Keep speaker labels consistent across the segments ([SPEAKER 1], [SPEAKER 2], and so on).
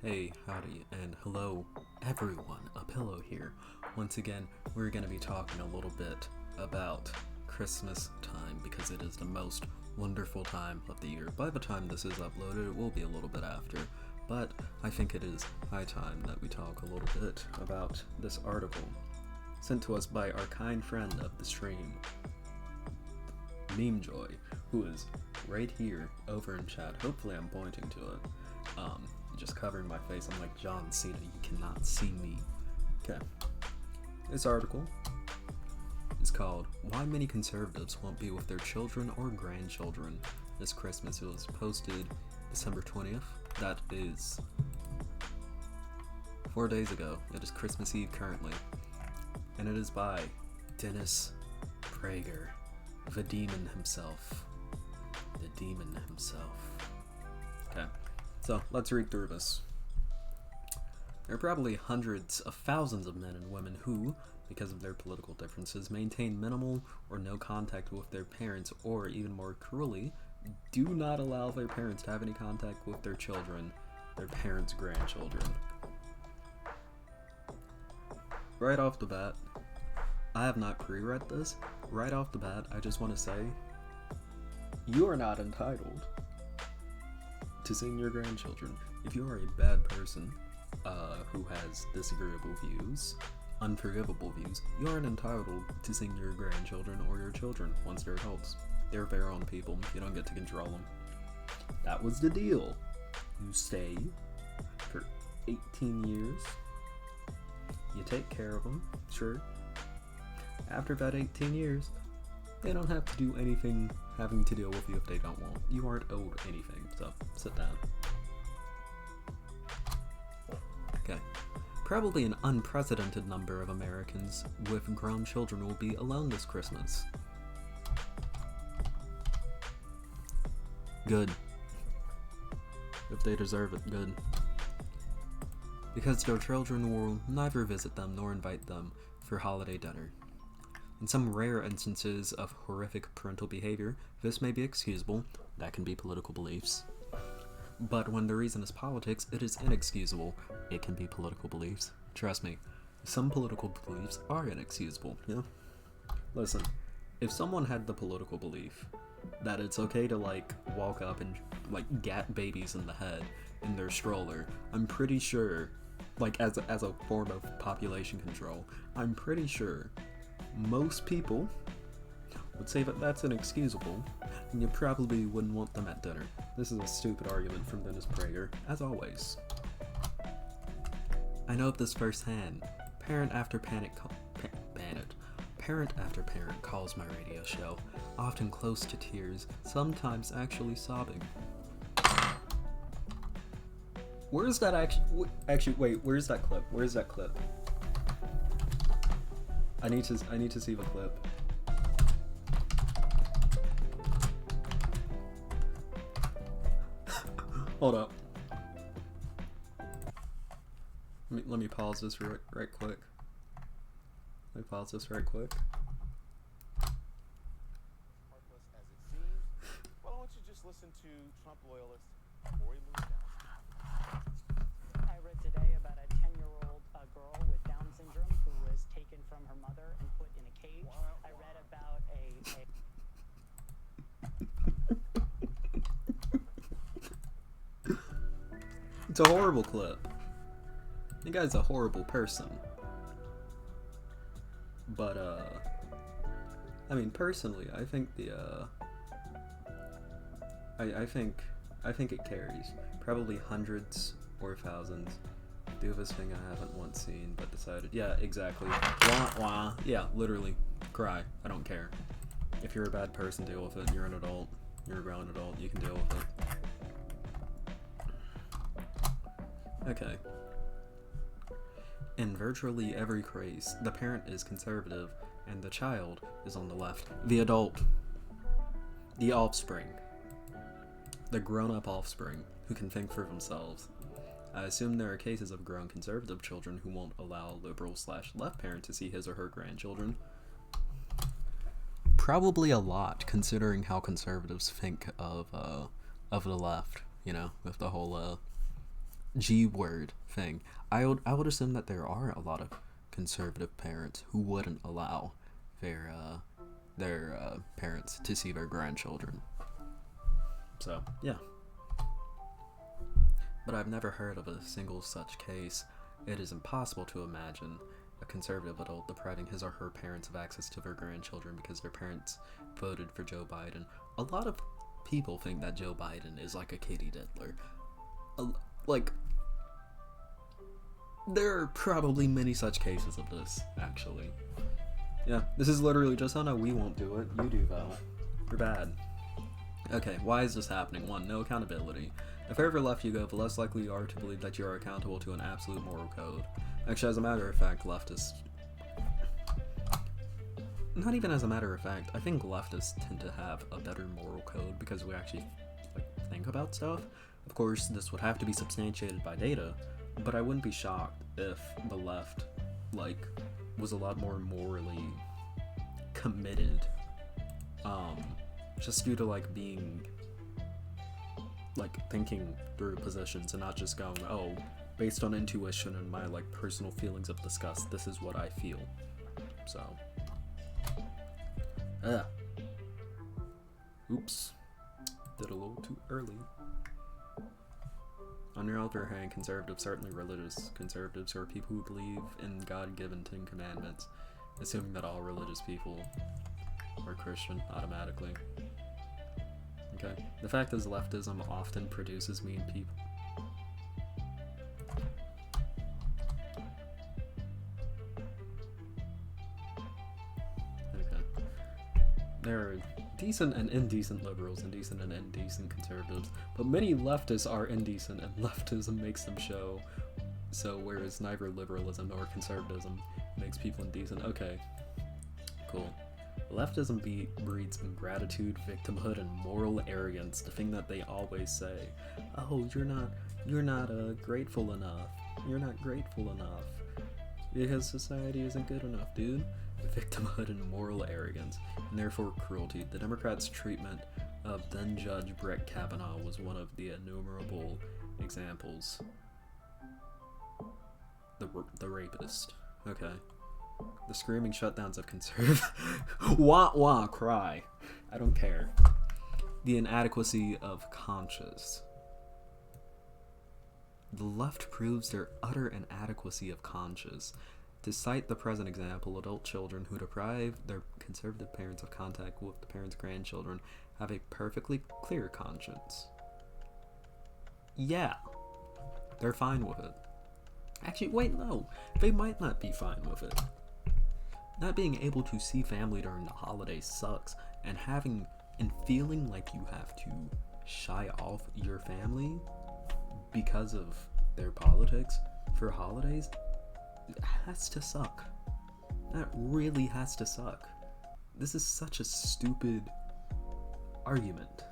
[SPEAKER 1] Hey, howdy, and hello everyone, A Pillow here. Once again, we're going to be talking a little bit about Christmas time because it is the most wonderful time of the year. By the time this is uploaded, it will be a little bit after, but I think it is high time that we talk a little bit about this article sent to us by our kind friend of the stream, Meme Joy, who is right here over in chat. Hopefully I'm pointing to it. Just covering my face. I'm like John Cena. You cannot see me. Okay. This article is called "Why Many Conservatives Won't Be with Their Children or Grandchildren This Christmas." It was posted December 20th. That is 4 days ago. It is Christmas Eve currently. And it is by Dennis Prager, the demon himself. The demon himself. Okay. So, let's read through this. There are probably hundreds of thousands of men and women who, because of their political differences, maintain minimal or no contact with their parents, or even more cruelly, do not allow their parents to have any contact with their children, their parents' grandchildren. Right off the bat, I have not pre-read this. Right off the bat, I just want to say, you are not entitled to seeing your grandchildren. If you are a bad person who has disagreeable views, unforgivable views, you aren't entitled to seeing your grandchildren or your children once they're adults. They're their own people. You don't get to control them. That was the deal. You stay for 18 years. You take care of them, sure. After that 18 years, they don't have to do anything having to deal with you if they don't want. You aren't owed anything, so sit down. Okay. Probably an unprecedented number of Americans with grown children will be alone this Christmas. Good. If they deserve it, good. Because their children will neither visit them nor invite them for holiday dinner. In some rare instances of horrific parental behavior, this may be excusable. That can be political beliefs. But when the reason is politics, it is inexcusable. It can be political beliefs. Trust me, some political beliefs are inexcusable, you know? Listen, if someone had the political belief that it's okay to, walk up and, gat babies in the head in their stroller, I'm pretty sure, as a form of population control, I'm pretty sure most people would say that that's inexcusable, and you probably wouldn't want them at dinner. This is a stupid argument from Dennis Prager, as always. I know of this firsthand. Parent after parent calls my radio show, often close to tears, sometimes actually sobbing. Where's that wait, where's that clip? Where's that clip? I need to see the clip. Hold up. Let me pause this right quick. Heartless as it seems.
[SPEAKER 2] Well, why don't you just listen to Trump loyalist Corey Lewis.
[SPEAKER 3] I read today about a 10-year-old girl with Down syndrome who was taken from her mother and put in a cage. I read about
[SPEAKER 1] It's a horrible clip. The guy's a horrible person. But, personally, I think I think it carries. Probably hundreds or thousands do this thing I haven't once seen, but decided, yeah, exactly. Wah, wah. Yeah, literally. Cry. I don't care. If you're a bad person, deal with it. You're an adult. You're a grown adult. You can deal with it. Okay. In virtually every case, the parent is conservative and the child is on the left. The adult. The offspring. The grown-up offspring who can think for themselves. I assume there are cases of grown conservative children who won't allow a liberal/left parent to see his or her grandchildren. Probably a lot, considering how conservatives think of the left, with the whole G word thing. I would assume that there are a lot of conservative parents who wouldn't allow their parents to see their grandchildren. So yeah, but I've never heard of a single such case. It is impossible to imagine a conservative adult depriving his or her parents of access to their grandchildren because their parents voted for Joe Biden. A lot of people think that Joe Biden is like a kitty diddler. Like, there are probably many such cases of this, actually. Yeah, this is literally just, oh no, we won't do it, you do though. You're bad. Okay, why is this happening? 1, no accountability. The further left you go, the less likely you are to believe that you are accountable to an absolute moral code. Actually, as a matter of fact, leftists... Not even as a matter of fact, I think leftists tend to have a better moral code because we actually think about stuff. Of course, this would have to be substantiated by data, but I wouldn't be shocked if the left, was a lot more morally committed, just due to, being, thinking through positions and not just going, oh, based on intuition and my, personal feelings of disgust, this is what I feel. So, oops, did a little too early. On the other hand, conservatives, certainly religious conservatives, are people who believe in God-given 10 Commandments, assuming that all religious people are Christian automatically. Okay. The fact is, leftism often produces mean people. Okay. There are decent and indecent liberals and decent and indecent conservatives, but many leftists are indecent and leftism makes them show. So whereas neither liberalism nor conservatism makes people indecent. Okay, cool. Leftism breeds ingratitude, victimhood, and moral arrogance. The thing that they always say, oh, you're not grateful enough. You're not grateful enough because society isn't good enough, dude. Victimhood and moral arrogance, and therefore cruelty. The Democrats' treatment of then Judge Brett Kavanaugh was one of the innumerable examples. The rapist. Okay. The screaming shutdowns of conservative. Wah wah cry. I don't care. The inadequacy of conscience. The left proves their utter inadequacy of conscience. To cite the present example, adult children who deprive their conservative parents of contact with the parents' grandchildren have a perfectly clear conscience. Yeah, they're fine with it. Actually, wait, no, they might not be fine with it. Not being able to see family during the holidays sucks, and feeling like you have to shy off your family because of their politics for holidays, it has to suck. That really has to suck. This is such a stupid argument.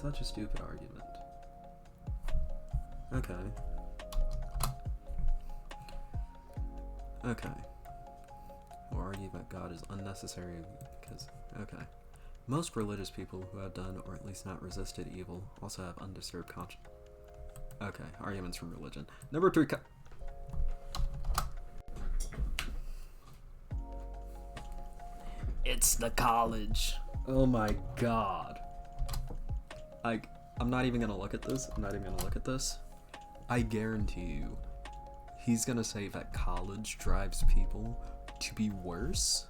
[SPEAKER 1] Such a stupid argument. Okay. Or argue that God is unnecessary because... Okay. Most religious people who have done, or at least not resisted evil, also have undisturbed conscience. Okay, arguments from religion. Number 3... It's the college. Oh my god. I'm not even gonna look at this. I guarantee you, he's gonna say that college drives people to be worse.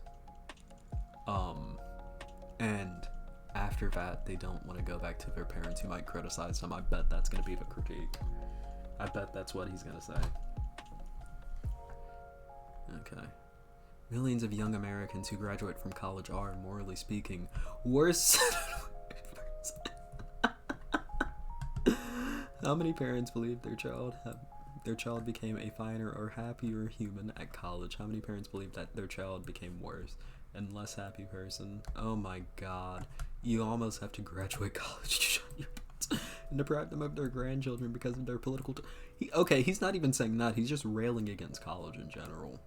[SPEAKER 1] And after that, they don't want to go back to their parents who might criticize them. I bet that's gonna be the critique. I bet that's what he's gonna say. Okay. Millions of young Americans who graduate from college are, morally speaking, worse. How many parents believe their child became a finer or happier human at college? How many parents believe that their child became worse and less happy person? Oh my god. You almost have to graduate college to shut your mouths and deprive them of their grandchildren because of their political... he's not even saying that. He's just railing against college in general.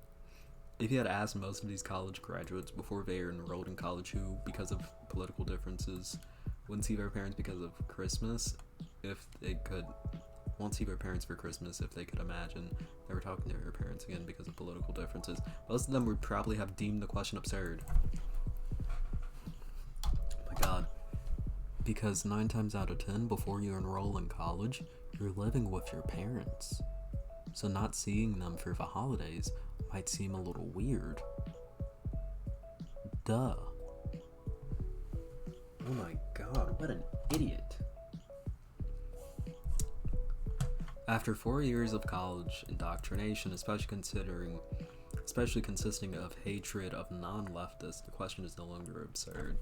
[SPEAKER 1] If you had asked most of these college graduates before they are enrolled in college who, because of political differences, wouldn't see their parents because of Christmas, if they could, won't see their parents for Christmas if they could imagine they were talking to their parents again because of political differences. Most of them would probably have deemed the question absurd. Oh my god. Because 9 times out of 10, before you enroll in college, you're living with your parents. So not seeing them for the holidays might seem a little weird. Duh. Oh my god, what an idiot. After 4 years of college indoctrination, especially consisting of hatred of non-leftists, the question is no longer absurd.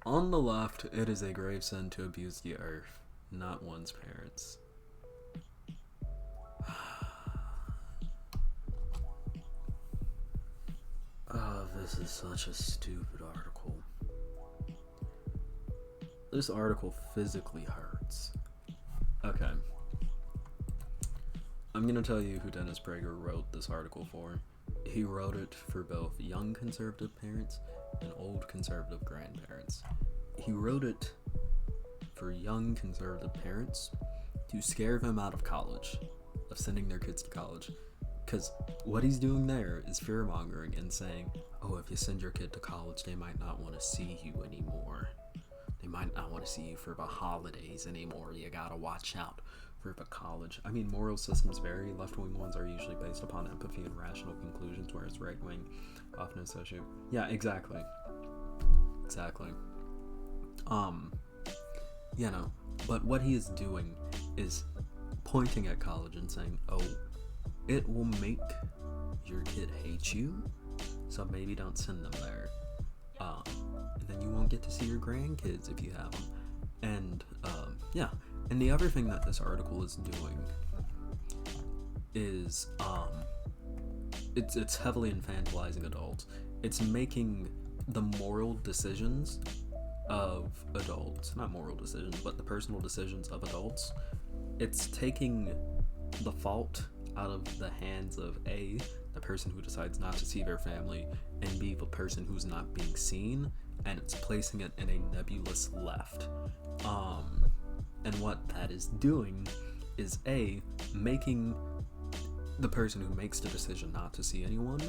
[SPEAKER 1] On the left, it is a grave sin to abuse the earth, not one's parents. Oh, this is such a stupid article. This article physically hurts. Okay. I'm gonna tell you who Dennis Prager wrote this article for. He wrote it for both young conservative parents and old conservative grandparents. He wrote it for young conservative parents to scare them out of college, of sending their kids to college. Because what he's doing there is fear-mongering and saying, oh, if you send your kid to college, they might not want to see you anymore. They might not want to see you for the holidays anymore. You gotta watch out for the college. I mean, moral systems vary. Left-wing ones are usually based upon empathy and rational conclusions, whereas right-wing often associate. Yeah, exactly. You know, but what he is doing is pointing at college and saying, oh, it will make your kid hate you, so maybe don't send them there. And then you won't get to see your grandkids if you have them. And, yeah. And the other thing that this article is doing is, it's heavily infantilizing adults. It's making the moral decisions of adults, not moral decisions, but the personal decisions of adults. It's taking the fault out of the hands of A, the person who decides not to see their family, and B, the person who's not being seen, and it's placing it in a nebulous left. And what that is doing is A, making the person who makes the decision not to see anyone,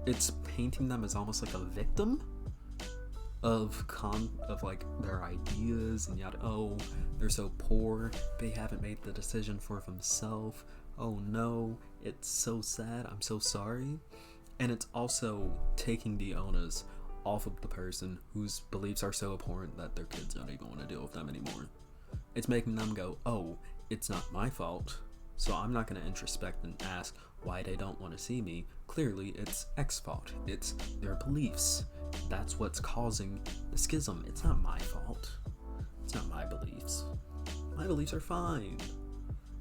[SPEAKER 1] it's painting them as almost like a victim of like their ideas and yada. Oh, they're so poor, they haven't made the decision for themselves. Oh no, it's so sad, I'm so sorry. And it's also taking the onus off of the person whose beliefs are so abhorrent that their kids don't even want to deal with them anymore. It's making them go, oh, it's not my fault, so I'm not going to introspect and ask why they don't want to see me. Clearly, it's X's fault. It's their beliefs. That's what's causing the schism. It's not my fault. It's not my beliefs. My beliefs are fine.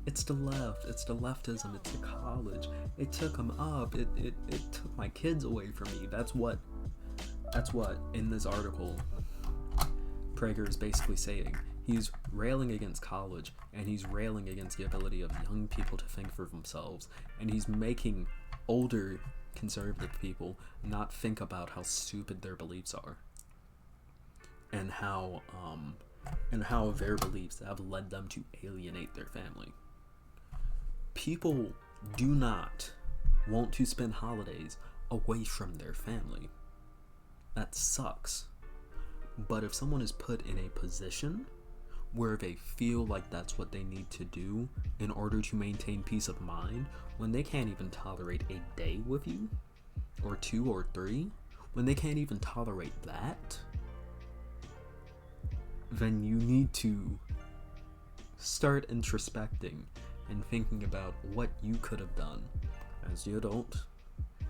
[SPEAKER 1] It's the left. It's the leftism. It's the college. It took them up. It took my kids away from me. That's what in this article Prager is basically saying. He's railing against college, and he's railing against the ability of young people to think for themselves, and he's making older conservative people not think about how stupid their beliefs are, and how their beliefs have led them to alienate their family. People do not want to spend holidays away from their family. That sucks. But if someone is put in a position where they feel like that's what they need to do in order to maintain peace of mind, when they can't even tolerate a day with you, or 2 or 3, when they can't even tolerate that, then you need to start introspecting and thinking about what you could have done as the adult,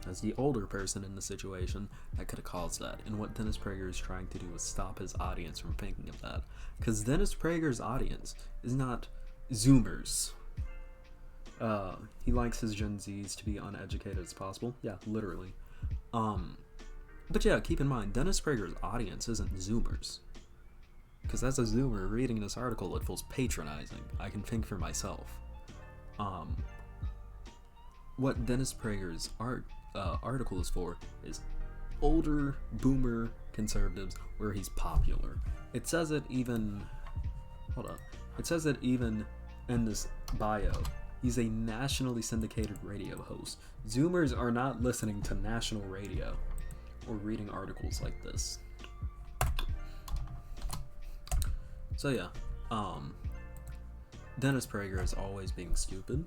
[SPEAKER 1] as the older person in the situation that could have caused that. And what Dennis Prager is trying to do is stop his audience from thinking of that. Because Dennis Prager's audience is not Zoomers. He likes his Gen Zs to be uneducated as possible. Yeah, literally. But yeah, keep in mind, Dennis Prager's audience isn't Zoomers. Because as a Zoomer reading this article, it feels patronizing. I can think for myself. What Dennis Prager's article is for is older boomer conservatives where he's popular. It says it even, hold up, it says it even in this bio. He's a nationally syndicated radio host. Zoomers are not listening to national radio or reading articles like this. So yeah, Dennis Prager is always being stupid.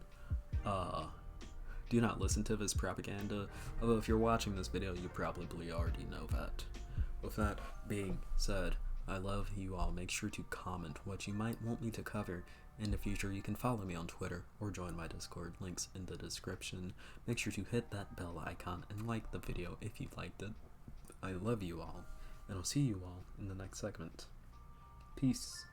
[SPEAKER 1] Do not listen to his propaganda, although if you're watching this video, you probably already know that. With that being said, I love you all. Make sure to comment what you might want me to cover in the future. You can follow me on Twitter or join my Discord, links in the description. Make sure to hit that bell icon and like the video if you liked it. I love you all, and I'll see you all in the next segment. Peace.